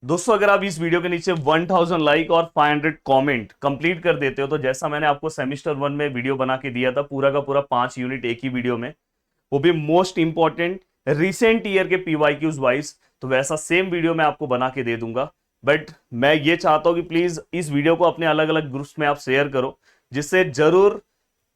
दोस्तों अगर आप इस वीडियो के नीचे 1000 लाइक और 500 कमेंट कंप्लीट कर देते हो तो जैसा मैंने आपको सेमिस्टर 1 में वीडियो बना के दिया था पूरा का पूरा 5 यूनिट एक ही वीडियो में, वो भी मोस्ट इंपॉर्टेंट रिसेंट ईयर के पीवाईक्यूज वाइज, तो वैसा सेम वीडियो मैं आपको बना के दे दूंगा। बट मैं ये चाहता हूं कि प्लीज इस वीडियो को अपने अलग अलग ग्रुप्स में आप शेयर करो, जिससे जरूर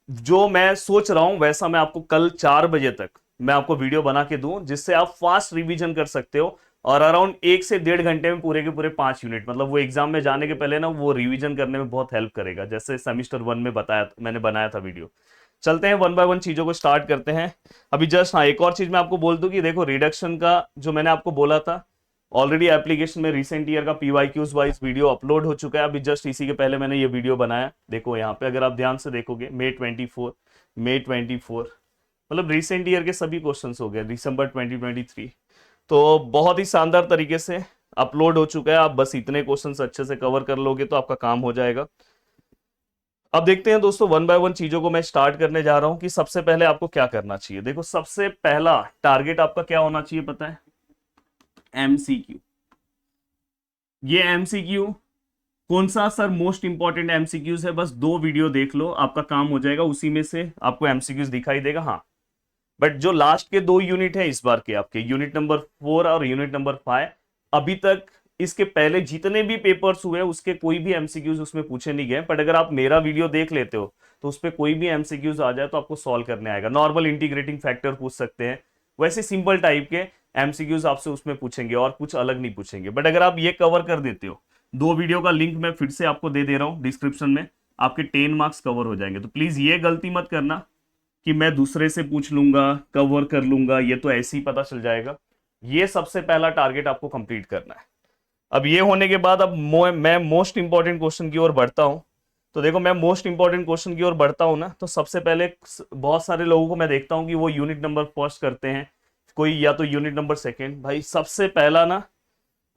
जो मैं सोच रहा हूं वैसा मैं आपको कल 4 बजे तक मैं आपको वीडियो बना के दूं, जिससे आप फास्ट रिवीजन कर सकते हो और अराउंड 1 से 1.5 घंटे में पूरे के पूरे 5 यूनिट, मतलब वो एग्जाम में जाने के पहले ना वो रिवीजन करने में बहुत हेल्प करेगा, जैसे सेमिस्टर 1 में बताया मैंने बनाया था वीडियो। चलते हैं वन बाय वन चीजों को स्टार्ट करते हैं। अभी जस्ट हाँ, एक और चीज मैं आपको बोल दूं कि देखो रिडक्शन का जो मैंने आपको बोला था, ऑलरेडी एप्लीकेशन में रिसेंट ईयर का पीवाईक्यूज वाइज वीडियो अपलोड हो चुका है। अभी जस्ट इसी के पहले मैंने ये वीडियो बनाया, देखो यहाँ पे अगर आप ध्यान से देखोगे May 24 मतलब रिसेंट ईयर के सभी क्वेश्चंस हो गए दिसंबर 2023। तो बहुत ही शानदार तरीके से अपलोड हो चुका है, आप बस इतने क्वेश्चंस अच्छे से कवर कर लोगे तो आपका काम हो जाएगा। अब देखते हैं दोस्तों वन बाय वन चीजों को मैं स्टार्ट करने जा रहा हूं कि सबसे पहले आपको क्या करना चाहिए। देखो सबसे पहला टारगेट आपका क्या होना चाहिए पता है? एमसीक्यू। ये एमसीक्यू कौन सा सर मोस्ट इंपॉर्टेंट एमसीक्यूज है, बस 2 वीडियो देख लो आपका काम हो जाएगा, उसी में से आपको एमसीक्यूज दिखाई देगा। हाँ, बट जो लास्ट के 2 यूनिट है इस बार के आपके यूनिट नंबर 4 और यूनिट नंबर 5, अभी तक इसके पहले जितने भी पेपर्स हुए उसके कोई भी एमसीक्यूज उसमें पूछे नहीं गए। बट अगर आप मेरा वीडियो देख लेते हो तो उस पर कोई भी एमसीक्यूज आ जाए तो आपको सॉल्व करने आएगा। नॉर्मल इंटीग्रेटिंग फैक्टर पूछ सकते हैं, वैसे सिंपल टाइप के एमसीक्यूज आपसे उसमें पूछेंगे और कुछ अलग नहीं पूछेंगे। बट अगर आप ये कवर कर देते हो, 2 वीडियो का लिंक मैं फिर से आपको दे दे रहा हूं डिस्क्रिप्शन में, आपके 10 मार्क्स कवर हो जाएंगे। तो प्लीज ये गलती मत करना कि मैं दूसरे से पूछ लूंगा कवर कर लूंगा, ये तो ऐसे ही पता चल जाएगा। ये सबसे पहला टारगेट आपको कंप्लीट करना है। अब ये होने के बाद अब मैं मोस्ट इंपॉर्टेंट क्वेश्चन की ओर बढ़ता हूं। तो देखो मैं मोस्ट इंपॉर्टेंट क्वेश्चन की ओर बढ़ता हूं ना, तो सबसे पहले बहुत सारे लोगों को मैं देखता हूं कि वो यूनिट नंबर फर्स्ट करते हैं, कोई या तो यूनिट नंबर सेकंड। भाई सबसे पहला ना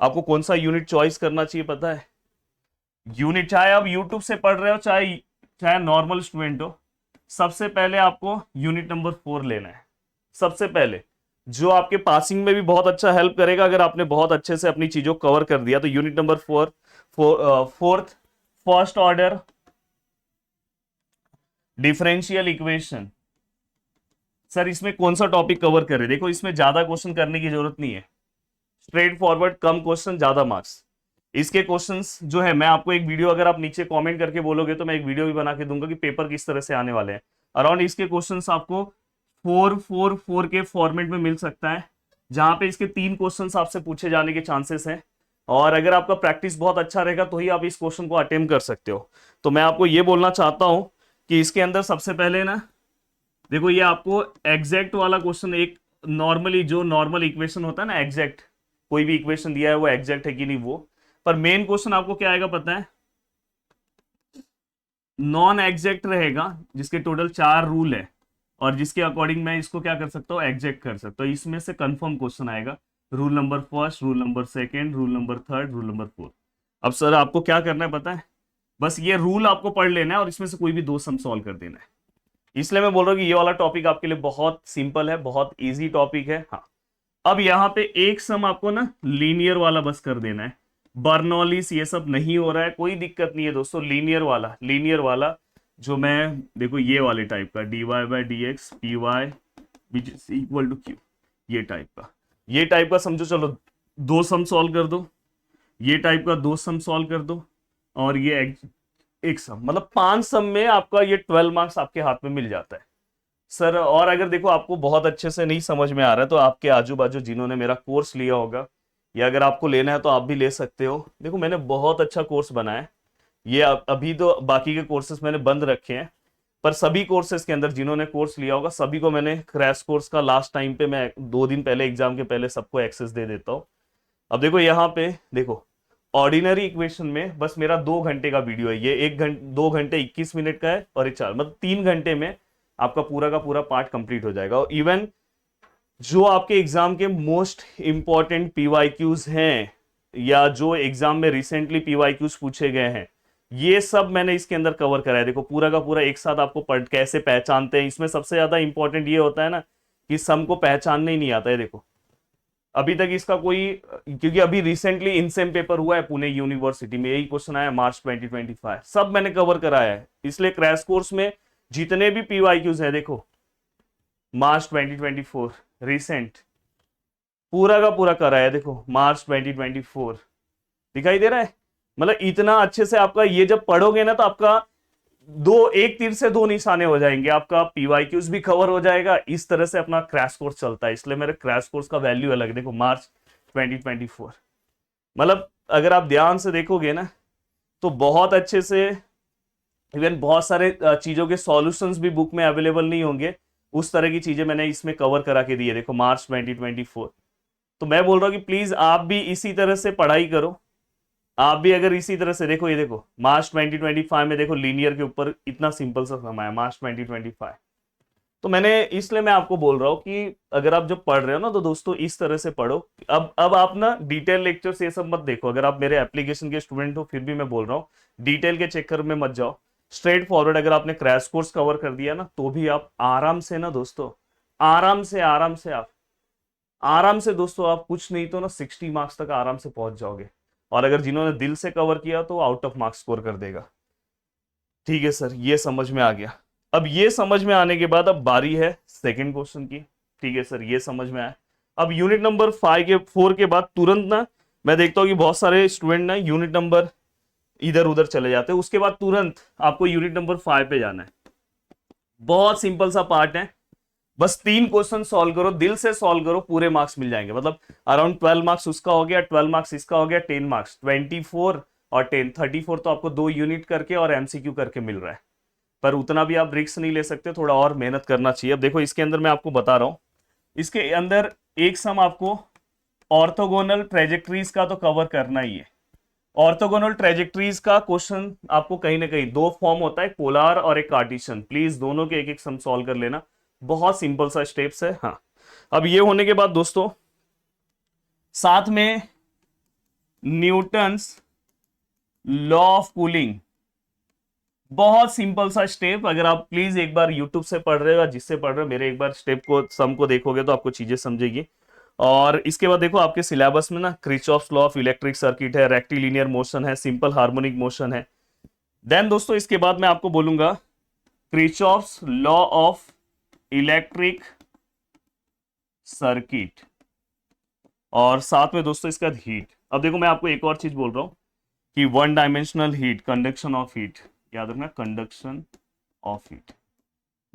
आपको कौन सा यूनिट चॉइस करना चाहिए पता है? यूनिट, चाहे आप यूट्यूब से पढ़ रहे हो चाहे चाहे नॉर्मल स्टूडेंट हो, सबसे पहले आपको यूनिट नंबर 4 लेना है। सबसे पहले जो आपके पासिंग में भी बहुत अच्छा हेल्प करेगा, अगर आपने बहुत अच्छे से अपनी चीजों को कवर कर दिया, तो unit number 4 first order differential equation. Sir इसमें कौन सा टॉपिक कवर करे? देखो इसमें ज्यादा क्वेश्चन करने की जरूरत नहीं है, स्ट्रेट फॉरवर्ड, कम क्वेश्चन ज्यादा मार्क्स। इसके क्वेश्चंस जो है मैं आपको एक वीडियो, अगर आप नीचे कमेंट करके बोलोगे तो मैं एक वीडियो भी बना के दूंगा कि पेपर किस तरह से आने वाले हैं। अराउंड इसके क्वेश्चंस आपको 4-4-4 के फॉर्मेट में मिल सकता है, जहां पे इसके 3 क्वेश्चंस आपसे पूछे जाने के चांसेस हैं। और अगर आपका प्रैक्टिस बहुत अच्छा रहेगा तो ही आप इस क्वेश्चन को अटेम्प्ट कर सकते हो। तो मैं आपको ये बोलना चाहता हूं कि इसके अंदर सबसे पहले ना देखो ये आपको एग्जैक्ट वाला क्वेश्चन, एक नॉर्मली जो नॉर्मल इक्वेशन होता है ना, एग्जैक्ट कोई भी इक्वेशन दिया है वो एग्जैक्ट है कि नहीं वो, पर मेन क्वेश्चन आपको क्या आएगा पता है? नॉन एग्जैक्ट रहेगा, जिसके टोटल 4 रूल है और जिसके अकॉर्डिंग मैं इसको क्या कर सकता हूँ, एग्जैक्ट कर सकता हूँ। इसमें से कंफर्म क्वेश्चन आएगा, rule number first, rule number second, rule number third, rule number fourth. अब सर आपको क्या करना है पता है? बस ये रूल आपको पढ़ लेना है और इसमें से कोई भी 2 सम सॉल्व कर देना है। इसलिए मैं बोल रहा हूँ कि ये वाला टॉपिक आपके लिए बहुत सिंपल है, बहुत इजी टॉपिक है। हाँ, अब यहाँ पे एक सम आपको ना लीनियर वाला बस कर देना है, बर्नौलीस ये सब नहीं हो रहा है, कोई दिक्कत नहीं है दोस्तों। लीनियर वाला जो मैं देखो ये वाले टाइप का dy/dx py which is equal to q, ये टाइप का समझो। चलो 2 सम सॉल्व कर दो, ये टाइप का 2 सम सॉल्व कर दो, और ये एक सम, मतलब 5 सम में आपका ये 12 मार्क्स आपके हाथ में मिल जाता है सर। और अगर देखो आपको बहुत अच्छे से नहीं समझ में आ रहा है तो आपके आजू बाजू जिन्होंने मेरा कोर्स लिया होगा, या अगर आपको लेना है तो आप भी ले सकते हो। देखो मैंने बहुत अच्छा कोर्स बनाया है, ये अभी तो बाकी के कोर्सेस मैंने बंद रखे हैं, पर सभी कोर्सेज के अंदर जिन्होंने कोर्स लिया होगा सभी को मैंने क्रैश कोर्स का लास्ट टाइम पे मैं 2 दिन पहले एग्जाम के पहले सबको एक्सेस दे देता हूँ। अब देखो यहाँ पे देखो, ऑर्डिनरी इक्वेशन में बस मेरा 2 घंटे का वीडियो है, ये 2 घंटे 21 मिनट का है, और ये 4 मतलब 3 घंटे में आपका पूरा का पूरा पार्ट कंप्लीट हो जाएगा। और इवन जो आपके एग्जाम के मोस्ट इंपॉर्टेंट पीवाईक्यूज हैं, या जो एग्जाम में रिसेंटली पीवाईक्यूज पूछे गए हैं, ये सब मैंने इसके अंदर कवर करा है। देखो पूरा का पूरा एक साथ आपको पढ़ कैसे पहचानते हैं, इसमें सबसे ज्यादा इंपॉर्टेंट ये होता है ना कि सम को पहचानने ही नहीं आता है। देखो अभी तक इसका कोई, क्योंकि अभी रिसेंटली इनसेम पेपर हुआ है पुणे यूनिवर्सिटी में, यही क्वेश्चन आया मार्च 2025, सब मैंने कवर कराया है। इसलिए क्रैश कोर्स में जितने भी पीवाईक्यूज है देखो मार्च 2024 रिसेंट पूरा का पूरा कराया है, देखो मार्च 2024 दिखाई दे रहा है। मतलब इतना अच्छे से आपका ये जब पढ़ोगे ना तो आपका दो, एक तीर से दो निशाने हो जाएंगे, आपका पीवाईक्यूज भी कवर हो जाएगा। इस तरह से अपना क्रैश कोर्स चलता है, इसलिए मेरे क्रैश कोर्स का वैल्यू अलग है। देखो मार्च 2024, मतलब अगर आप ध्यान से देखोगे ना तो बहुत अच्छे से, इवन बहुत सारे चीजों के सॉल्यूशंस भी बुक में अवेलेबल नहीं होंगे, उस तरह की चीजें मैंने इसमें कवर करा के दी है। देखो मार्च 2024, तो मैं बोल रहा हूँ कि प्लीज आप भी इसी तरह से पढ़ाई करो। आप भी अगर इसी तरह से देखो, ये देखो मार्च 2025 में देखो लीनियर के ऊपर इतना सिंपल सा सम आया मार्च 2025। तो मैंने इसलिए मैं आपको बोल रहा हूँ कि अगर आप जब पढ़ रहे हो ना तो दोस्तों इस तरह से पढ़ो। अब आप ना डिटेल लेक्चर से ये सब मत देखो, अगर आप मेरे एप्लीकेशन के स्टूडेंट हो फिर भी मैं बोल रहा हूँ डिटेल के चक्कर में मत जाओ। स्ट्रेट फॉरवर्ड अगर आपने क्रैश कोर्स कवर कर दिया ना तो भी आप आराम से ना दोस्तों, आराम से दोस्तों आप कुछ नहीं तो ना 60 मार्क्स तक आराम से पहुंच जाओगे। और अगर जिन्होंने दिल से कवर किया तो आउट ऑफ मार्क्स स्कोर कर देगा। ठीक है सर, ये समझ में आ गया। अब ये समझ में आने के बाद अब बारी है सेकंड क्वेश्चन की। ठीक है सर, ये समझ में आया। अब यूनिट नंबर 4 के बाद तुरंत ना मैं देखता हूँ कि बहुत सारे स्टूडेंट ना यूनिट नंबर इधर उधर चले जाते हैं, उसके बाद तुरंत आपको यूनिट नंबर 5 पे जाना है। बहुत सिंपल सा पार्ट है, बस 3 क्वेश्चन सॉल्व करो, दिल से सॉल्व करो, पूरे मार्क्स मिल जाएंगे। मतलब अराउंड 12 मार्क्स उसका हो गया, 12 मार्क्स इसका हो गया, 10 मार्क्स, 24 और 10 34, तो आपको 2 यूनिट करके और एमसीक्यू करके मिल रहा है। पर उतना भी आप रिस्क नहीं ले सकते, थोड़ा और मेहनत करना चाहिए। अब देखो इसके अंदर मैं आपको बता रहा हूं, इसके अंदर एक सम आपको ऑर्थोगोनल ट्रेजेक्ट्रीज का तो कवर करना ही है। ऑर्थोगोनल ट्रेजेक्ट्रीज का क्वेश्चन आपको कहीं ना कहीं 2 फॉर्म होता है, पोलर और एक कार्टेशियन। प्लीज दोनों के एक एक सम सॉल्व कर लेना, बहुत सिंपल सा स्टेप्स है। हाँ, अब ये होने के बाद दोस्तों साथ में न्यूटन्स लॉ ऑफ कूलिंग, बहुत सिंपल सा स्टेप। अगर आप प्लीज एक बार यूट्यूब से पढ़ रहे हो या जिससे पढ़ रहे हो, मेरे एक बार स्टेप को सम को देखोगे तो आपको चीजें समझेगी। और इसके बाद देखो आपके सिलेबस में ना Kirchhoff's law of electric circuit है, रेक्टिलिनियर मोशन है, सिंपल हार्मोनिक मोशन है। देन दोस्तों इसके बाद मैं आपको बोलूंगा Kirchhoff's law of electric circuit, और साथ में दोस्तों इसका हीट। अब देखो मैं आपको एक और चीज बोल रहा हूं कि 1 dimensional heat, conduction of heat, याद रखना कंडक्शन ऑफ हीट,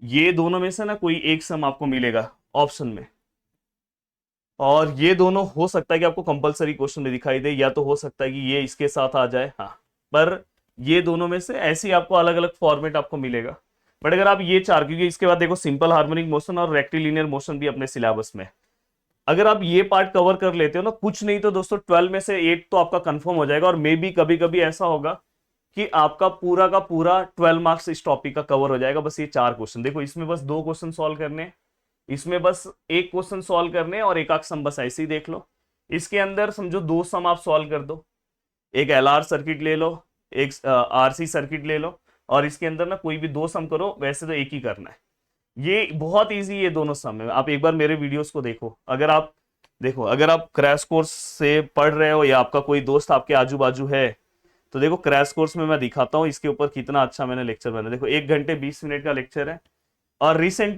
ये दोनों में से ना कोई एक सम आपको मिलेगा ऑप्शन में। और ये दोनों हो सकता है कि आपको कंपलसरी क्वेश्चन में दिखाई दे, या तो हो सकता है कि ये इसके साथ आ जाए। हाँ, पर ये दोनों में से ऐसे ही आपको अलग अलग फॉर्मेट आपको मिलेगा। बट अगर आप ये चार, क्योंकि इसके बाद देखो सिंपल हार्मोनिक मोशन और रेक्टिलिनियर मोशन भी अपने सिलेबस में, अगर आप ये पार्ट कवर कर लेते हो ना, कुछ नहीं तो दोस्तों 12 में से 8 तो आपका कंफर्म हो जाएगा। और मे भी कभी कभी ऐसा होगा कि आपका पूरा का पूरा 12 मार्क्स इस टॉपिक का कवर हो जाएगा। बस ये 4 क्वेश्चन देखो, इसमें बस 2 क्वेश्चन सॉल्व करने हैं, इसमें बस 1 क्वेश्चन सॉल्व करने हैं, और एक आध सम बस ऐसे ही देख लो। इसके अंदर समझो 2 सम आप सॉल्व कर दो, एक एलआर सर्किट ले लो, एक आरसी सर्किट ले लो, और इसके अंदर ना कोई भी 2 सम करो, वैसे तो एक ही करना है। ये बहुत इजी, ये दोनों सम है। आप एक बार मेरे वीडियोस को देखो, अगर आप देखो, अगर आप क्रैश कोर्स से पढ़ रहे हो या आपका कोई दोस्त आपके आजू बाजू है, तो देखो क्रैश कोर्स में मैं दिखाता हूँ इसके ऊपर कितना अच्छा मैंने लेक्चर बना। देखो 1 घंटे 20 मिनट का लेक्चर है, और रिसेंट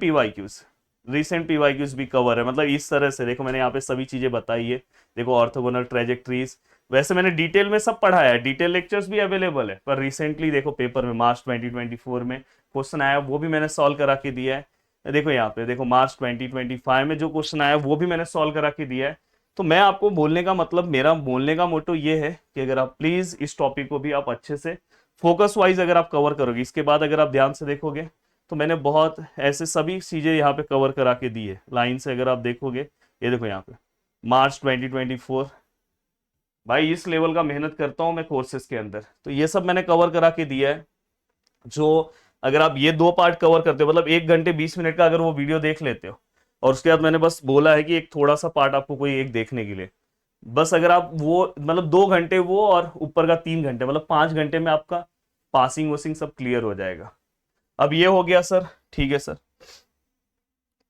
पीवाईक्यूज भी कवर है। मतलब इस तरह से देखो मैंने यहाँ पे सभी चीजें बताई है। देखो ऑर्थोगोनल ट्रेजेक्ट्रीज, वैसे मैंने डिटेल में सब पढ़ाया है, डिटेल लेक्चर्स भी अवेलेबल है। पर रिसेंटली देखो पेपर में मार्च 2024 में क्वेश्चन आया, वो भी मैंने सॉल्व करा के दिया है। देखो यहाँ पे देखो मार्च 2025 में जो क्वेश्चन आया वो भी मैंने सॉल्व करा के दिया है। तो मैं आपको बोलने का मतलब, मेरा बोलने का मोटो ये है कि अगर आप प्लीज इस टॉपिक को भी आप अच्छे से फोकस वाइज अगर आप कवर करोगे, इसके बाद अगर आप ध्यान से देखोगे तो मैंने बहुत ऐसे सभी चीजें यहाँ पे कवर करा के दी है लाइन से। अगर आप देखोगे, ये देखो यहाँ पे मार्च 2024, भाई इस लेवल का मेहनत करता हूं मैं कोर्सेज के अंदर, तो ये सब मैंने कवर करा के दिया है। जो अगर आप ये 2 पार्ट कवर करते हो, मतलब 1 घंटे 20 मिनट का अगर वो वीडियो देख लेते हो, और उसके बाद मैंने बस बोला है कि एक थोड़ा सा पार्ट आपको कोई एक देखने के लिए, बस अगर आप वो मतलब 2 घंटे वो और ऊपर का 3 घंटे, मतलब 5 घंटे में आपका पासिंग वसिंग सब क्लियर हो जाएगा। अब ये हो गया सर, ठीक है सर।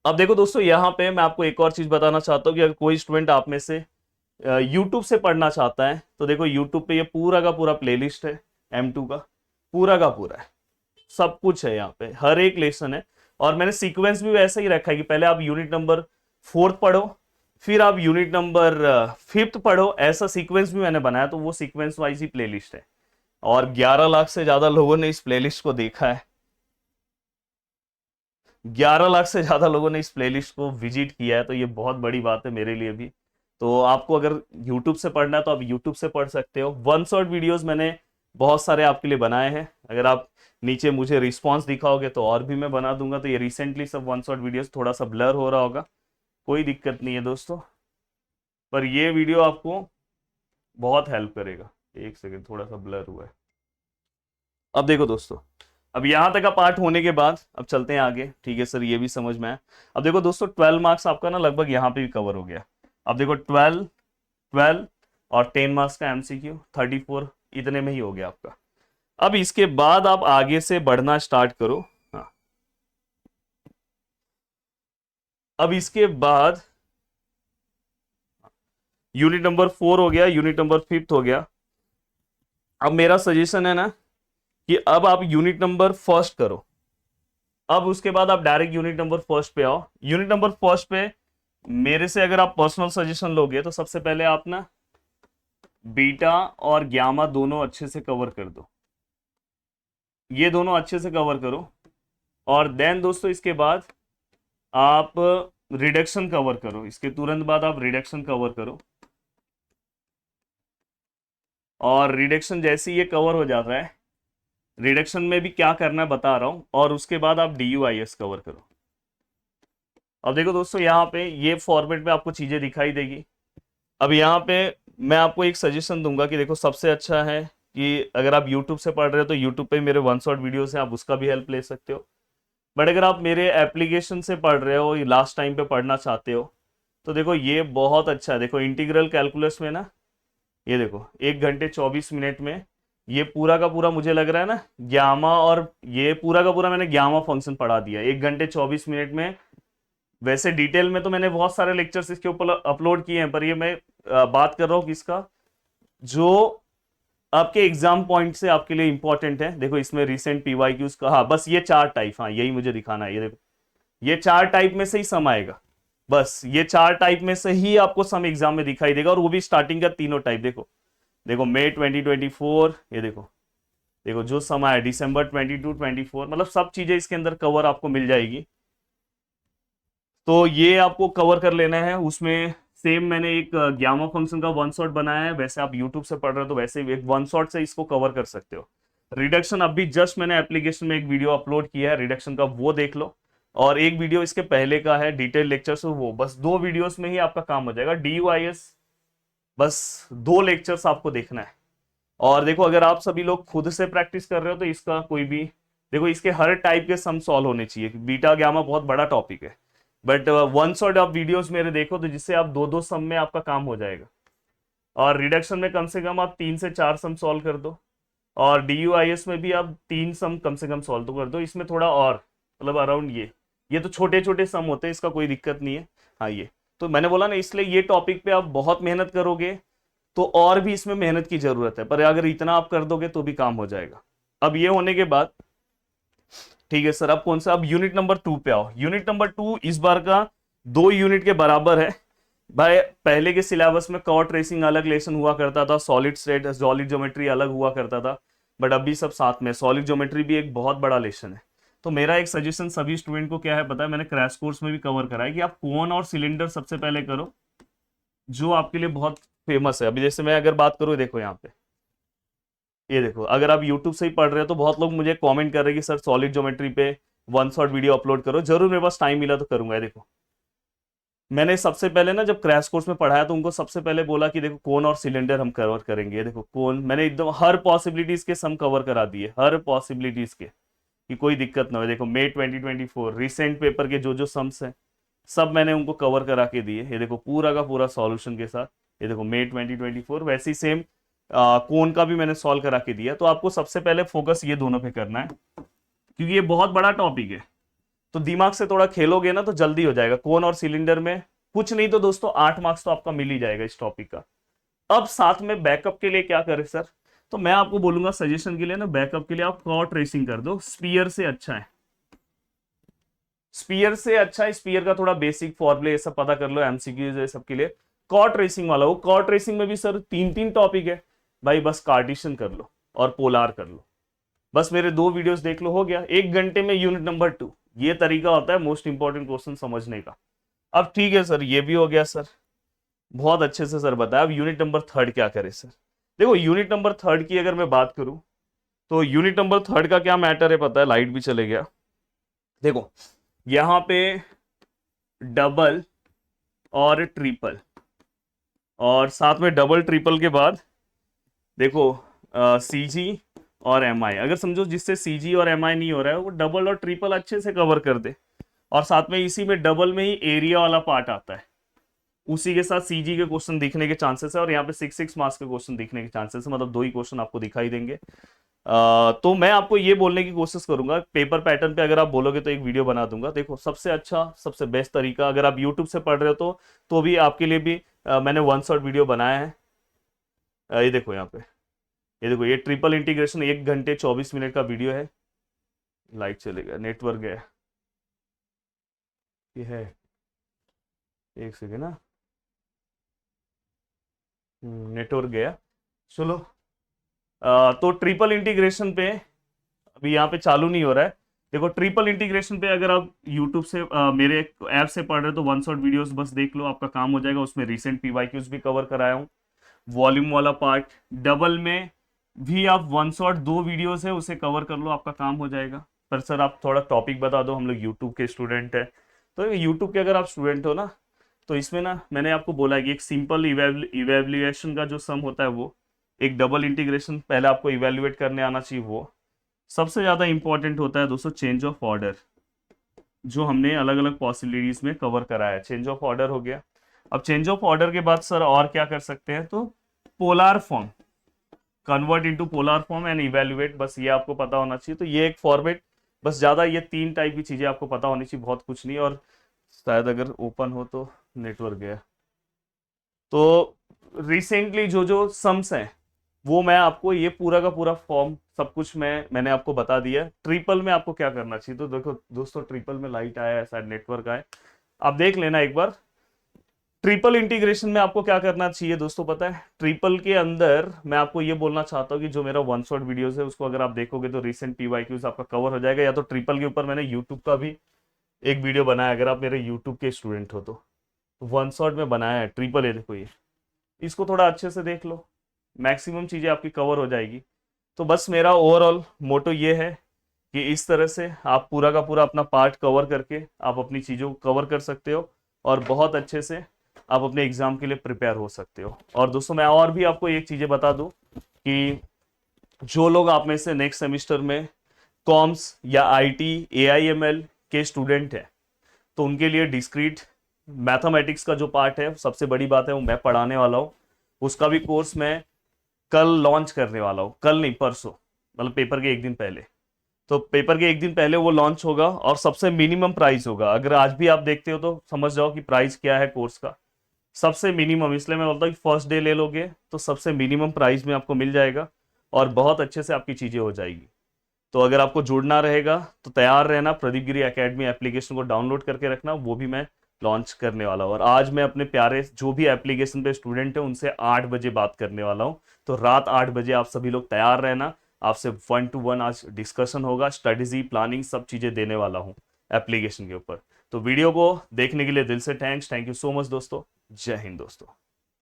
अब देखो दोस्तों, यहाँ पे मैं आपको एक और चीज बताना चाहता हूँ कि अगर कोई स्टूडेंट आप में से यूट्यूब से पढ़ना चाहता है तो देखो यूट्यूब पे ये पूरा का पूरा प्लेलिस्ट है, M2 का पूरा है, सब कुछ है यहाँ पे, हर एक लेसन है। और मैंने सीक्वेंस भी वैसा ही रखा है कि पहले आप यूनिट नंबर 4 पढ़ो, फिर आप यूनिट नंबर 5 पढ़ो, ऐसा सीक्वेंस भी मैंने बनाया, तो वो सीक्वेंस वाइज ही प्लेलिस्ट है। और 11 लाख से ज्यादा लोगों ने इस प्लेलिस्ट को देखा है, 11 लाख से ज्यादा लोगों ने इस प्लेलिस्ट को विजिट किया है, तो ये बहुत बड़ी बात है मेरे लिए भी। तो आपको अगर यूट्यूब से पढ़ना है तो आप यूट्यूब से पढ़ सकते हो। वन शॉट वीडियोस मैंने बहुत सारे आपके लिए बनाए हैं, अगर आप नीचे मुझे रिस्पॉन्स दिखाओगे तो और भी मैं बना दूंगा। तो ये रिसेंटली सब वन शॉट वीडियोस थोड़ा सा ब्लर हो रहा होगा, कोई दिक्कत नहीं है दोस्तों, पर ये वीडियो आपको बहुत हेल्प करेगा। एक सेकेंड, थोड़ा सा ब्लर हुआ है। अब देखो दोस्तों, अब यहां तक का पार्ट होने के बाद अब चलते हैं आगे। ठीक है सर, ये भी समझ में आया। अब देखो दोस्तों, 12 मार्क्स आपका ना लगभग यहाँ पे भी कवर हो गया। अब देखो 12, 12 और 10 मार्क्स का MCQ 34, इतने में ही हो गया आपका। अब इसके बाद आप आगे से बढ़ना स्टार्ट करो। हाँ, अब इसके बाद यूनिट नंबर 4 हो गया, यूनिट नंबर 5 हो गया। अब मेरा सजेशन है ना कि अब आप यूनिट नंबर फर्स्ट करो। अब उसके बाद आप डायरेक्ट यूनिट नंबर फर्स्ट पे आओ। यूनिट नंबर फर्स्ट पे मेरे से अगर आप पर्सनल सजेशन लोगे तो सबसे पहले आप ना बीटा और ग्यामा दोनों अच्छे से कवर कर दो, ये दोनों अच्छे से कवर करो। और देन दोस्तों इसके बाद आप रिडक्शन कवर करो, इसके तुरंत बाद आप रिडक्शन कवर करो। और रिडक्शन जैसे ही ये कवर हो जाता है, रिडक्शन में भी क्या करना है बता रहा हूं, और उसके बाद आप DUIS कवर करो। अब देखो दोस्तों, यहाँ पे ये फॉर्मेट में आपको चीजें दिखाई देगी। अब यहाँ पे मैं आपको एक सजेशन दूंगा कि देखो, सबसे अच्छा है कि अगर आप YouTube से पढ़ रहे हो तो YouTube पे मेरे वन शॉट वीडियोस हैं, आप उसका भी हेल्प ले सकते हो। बट अगर आप मेरे एप्लीकेशन से पढ़ रहे हो, लास्ट टाइम पे पढ़ना चाहते हो, तो देखो ये बहुत अच्छा है। देखो इंटीग्रल कैलकुलस में ना, ये देखो 1 घंटे 24 मिनट में ये पूरा का पूरा मुझे लग रहा है ना ग्यामा, और ये पूरा का पूरा मैंने ग्यामा फंक्शन पढ़ा दिया 1 घंटे 24 मिनट में। वैसे डिटेल में तो मैंने बहुत सारे लेक्चर्स इसके ऊपर अपलोड किए हैं, पर ये मैं बात कर रहा हूँ किसका, जो आपके एग्जाम पॉइंट से आपके लिए इंपॉर्टेंट है। देखो इसमें रिसेंट PYQs का, हाँ बस ये 4 टाइप, हाँ यही मुझे दिखाना है। ये देखो, ये 4 टाइप में से ही सम आएगा, बस ये 4 टाइप में से ही आपको सम एग्जाम में दिखाई देगा, और वो भी स्टार्टिंग का तीनों टाइप। देखो देखो मई 2024, ये देखो देखो जो सम आया December 22-24, मतलब सब चीजें इसके अंदर कवर आपको मिल जाएगी। तो ये आपको कवर कर लेना है। उसमें सेम मैंने एक ग्यामा फंक्शन का वन शॉट बनाया है, वैसे आप यूट्यूब से पढ़ रहे हो तो वैसे एक वन शॉट से इसको कवर कर सकते हो। रिडक्शन अभी जस्ट मैंने एप्लीकेशन में एक वीडियो अपलोड किया है रिडक्शन का, वो देख लो। और एक वीडियो इसके पहले का है डिटेल लेक्चर्स, वो बस 2 वीडियोस में ही आपका काम हो जाएगा। DUIS बस 2 लेक्चर्स आपको देखना है। और देखो अगर आप सभी लोग खुद से प्रैक्टिस कर रहे हो तो इसका कोई भी, देखो इसके हर टाइप के सम सॉल्व होने चाहिए। बीटा ग्यामा बहुत बड़ा टॉपिक है, बट वन शॉट आप वीडियोस मेरे देखो तो जिससे आप 2-2 सम में आपका काम हो जाएगा। और रिडक्शन में कम से कम आप 3 से 4 सम सॉल्व कर दो, और DUIS में भी आप 3 सम कम से कम सॉल्व तो कर दो। इसमें थोड़ा और मतलब अराउंड ये तो छोटे छोटे सम होते हैं, इसका कोई दिक्कत नहीं है। हाँ ये तो मैंने बोला ना, इसलिए ये टॉपिक पे आप बहुत मेहनत करोगे तो और भी इसमें मेहनत की जरूरत है, पर अगर इतना आप कर दोगे तो भी काम हो जाएगा। अब ये होने के बाद ठीक है सर, अब कौन सा, अब यूनिट नंबर 2 पे आओ। यूनिट नंबर 2 इस बार का 2 यूनिट के बराबर है भाई। पहले के सिलेबस में कर्व ट्रेसिंग अलग लेसन हुआ करता था, सॉलिड स्टेट सॉलिड ज्योमेट्री अलग हुआ करता था, बट अभी सब साथ में। सॉलिड ज्योमेट्री भी एक बहुत बड़ा लेसन है। तो मेरा एक सजेशन सभी स्टूडेंट को क्या है पता है, मैंने क्रैश कोर्स में भी कवर करा है कि आप कोन और सिलेंडर सबसे पहले करो, जो आपके लिए बहुत फेमस है। अभी जैसे मैं अगर बात करूँ, देखो यहाँ पे ये देखो, अगर आप यूट्यूब से ही पढ़ रहे हो तो बहुत लोग मुझे कमेंट कर रहे हैं कि सर सॉलिड ज्योमेट्री पे वन शॉट वीडियो अपलोड करो। जरूर, मेरे पास टाइम मिला तो करूंगा। ये देखो मैंने सबसे पहले ना जब क्रैश कोर्स में पढ़ाया तो उनको सबसे पहले बोला कि देखो कोन और सिलेंडर हम कवर करेंगे। ये देखो कोन मैंने एकदम हर पॉसिबिलिटीज के सम कवर करा दिए, हर पॉसिबिलिटीज के, कि कोई दिक्कत ना हो। देखो मई 2024 रिसेंट पेपर के जो जो सम्स हैं सब मैंने उनको कवर करा के दिए। ये देखो पूरा का पूरा सॉल्यूशन के साथ। ये देखो मई 2024 वैसे ही सेम कोन का भी मैंने सॉल्व करा के दिया। तो आपको सबसे पहले फोकस ये दोनों पे करना है, क्योंकि ये बहुत बड़ा टॉपिक है। तो दिमाग से थोड़ा खेलोगे ना तो जल्दी हो जाएगा। कोन और सिलेंडर में कुछ नहीं तो दोस्तों 8 मार्क्स तो आपका मिल ही जाएगा इस टॉपिक का। अब साथ में बैकअप के लिए क्या करें सर, तो मैं आपको बोलूंगा सजेशन के लिए ना, बैकअप के लिए आप कॉर्ड रेसिंग कर दो, स्पीयर से अच्छा है, स्पीयर से अच्छा है। स्पीयर का थोड़ा बेसिक फॉर्मूले ये सब पता कर लो, एमसीक्यूज है सबके लिए। कॉर्ड रेसिंग वाला, वो कॉर्ड रेसिंग में भी सर 3 3 टॉपिक है भाई, बस कार्टेशियन कर लो और पोलार कर लो, बस मेरे 2 वीडियोस देख लो, हो गया 1 घंटे में यूनिट नंबर 2। ये तरीका होता है मोस्ट इंपॉर्टेंट क्वेश्चन समझने का। अब ठीक है सर, ये भी हो गया सर, बहुत अच्छे से सर बताया। अब यूनिट नंबर 3 क्या करें सर। देखो यूनिट नंबर 3 की अगर मैं बात करूं तो यूनिट नंबर 3 का क्या मैटर है पता है, लाइट भी चले गया। देखो यहां पे डबल और ट्रिपल, और साथ में डबल ट्रिपल के बाद देखो सीजी और एमआई, अगर समझो जिससे सीजी और एमआई नहीं हो रहा है वो डबल और ट्रिपल अच्छे से कवर कर दे, और साथ में इसी में डबल में ही एरिया वाला पार्ट आता है, उसी के साथ सीजी के क्वेश्चन दिखने के चांसेस है, और यहाँ पे 6 6 मार्क्स के क्वेश्चन दिखने के चांसेस है, मतलब 2 ही क्वेश्चन आपको दिखाई देंगे। तो मैं आपको ये बोलने की कोशिश करूंगा, पेपर पैटर्न पे अगर आप बोलोगे तो एक वीडियो बना दूंगा। देखो सबसे अच्छा सबसे बेस्ट तरीका, अगर आप यूट्यूब से पढ़ रहे हो तो भी आपके लिए भी मैंने 1 शॉट वीडियो बनाया है। ये देखो यहाँ पे, ये देखो ये ट्रिपल इंटीग्रेशन 1 घंटे 24 मिनट का वीडियो है। लाइट चलेगा, नेटवर्क गया, ये है, एक सेकेंड ना, नेटवर्क गया, चलो। तो ट्रिपल इंटीग्रेशन पे अभी यहाँ पे चालू नहीं हो रहा है। देखो ट्रिपल इंटीग्रेशन पे अगर आप यूट्यूब से मेरे ऐप से पढ़ रहे हो तो 1 शॉट वीडियोस बस देख लो, आपका काम हो जाएगा। उसमें रिसेंट पीवाईक्यूज भी कवर कराया हूँ, वॉल्यूम वाला पार्ट। डबल में भी आप 1 शॉट 2 वीडियोस है उसे कवर कर लो, आपका काम हो जाएगा। पर सर आप थोड़ा टॉपिक बता दो, हम लोग यूट्यूब के स्टूडेंट है। तो यूट्यूब के अगर आप स्टूडेंट हो ना तो इसमें ना मैंने आपको बोला है कि एक सिंपल इवेल्युएशन का जो सम होता है वो, एक डबल इंटीग्रेशन पहले आपको इवेल्युएट करने आना चाहिए, वो सबसे ज्यादा इंपॉर्टेंट होता है दोस्तों। चेंज ऑफ ऑर्डर जो हमने अलग अलग पॉसिबिलिटीज में कवर कराया है, चेंज ऑफ ऑर्डर हो गया। अब चेंज ऑफ ऑर्डर के बाद सर और क्या कर सकते हैं, तो polar form, convert into polar form and evaluate, बस ये आपको पता होना चाहिए। तो ये एक फॉर्मेट, बस ज्यादा ये 3 टाइप की चीजें आपको पता होनी चाहिए, बहुत कुछ नहीं। और शायद अगर ओपन हो तो नेटवर्क गया, तो रिसेंटली जो जो सम्स हैं वो मैं आपको ये पूरा का पूरा फॉर्म सब कुछ मैंने आपको बता दिया। ट्रिपल में आपको क्या करना चाहिए, तो देखो दोस्तों ट्रिपल में लाइट आया है, शायद नेटवर्क आए, आप देख लेना एक बार। ट्रिपल इंटीग्रेशन में आपको क्या करना चाहिए दोस्तों पता है, ट्रिपल के अंदर मैं आपको ये बोलना चाहता हूँ कि जो मेरा 1 शॉट वीडियोस है उसको अगर आप देखोगे तो रिसेंट पीवाईक्यूज आपका कवर हो जाएगा। या तो ट्रिपल के ऊपर मैंने यूट्यूब का भी एक वीडियो बनाया, अगर आप मेरे यूट्यूब के स्टूडेंट हो तो 1 शॉट में बनाया है ट्रिपल, है देखो ये, इसको थोड़ा अच्छे से देख लो, मैक्सिमम चीजें आपकी कवर हो जाएगी। तो बस मेरा ओवरऑल मोटो ये है कि इस तरह से आप पूरा का पूरा अपना पार्ट कवर करके आप अपनी चीज़ों को कवर कर सकते हो, और बहुत अच्छे से आप अपने एग्जाम के लिए प्रिपेयर हो सकते हो। और दोस्तों मैं और भी आपको एक चीज़ें बता दूं कि जो लोग आप में से नेक्स्ट सेमिस्टर में कॉम्स या आईटी एआईएमएल के स्टूडेंट हैं तो उनके लिए डिस्क्रीट मैथमेटिक्स का जो पार्ट है, सबसे बड़ी बात है वो मैं पढ़ाने वाला हूँ। उसका भी कोर्स मैं कल लॉन्च करने वाला हूँ, कल नहीं परसों, मतलब पेपर के 1 दिन पहले। तो पेपर के 1 दिन पहले वो लॉन्च होगा और सबसे मिनिमम प्राइस होगा। अगर आज भी आप देखते हो तो समझ जाओ कि प्राइस क्या है कोर्स का, सबसे मिनिमम। इसलिए मैं बोलता हूँ कि फर्स्ट डे ले लोगे तो सबसे मिनिमम प्राइस में आपको मिल जाएगा और बहुत अच्छे से आपकी चीज़ें हो जाएगी। तो अगर आपको जुड़ना रहेगा तो तैयार रहना, प्रदीप गिरी एकेडमी एप्लीकेशन को डाउनलोड करके रखना, वो भी मैं लॉन्च करने वाला हूँ। और आज मैं अपने प्यारे जो भी एप्लीकेशन पे स्टूडेंट है उनसे 8 बजे बात करने वाला हूँ। तो रात 8 बजे आप सभी लोग तैयार रहना, आपसे 1 to 1 आज डिस्कशन होगा, स्ट्रेटेजी प्लानिंग सब चीज़ें देने वाला हूँ एप्लीकेशन के ऊपर। तो वीडियो को देखने के लिए दिल से थैंक यू सो मच दोस्तों। जय हिंद दोस्तों।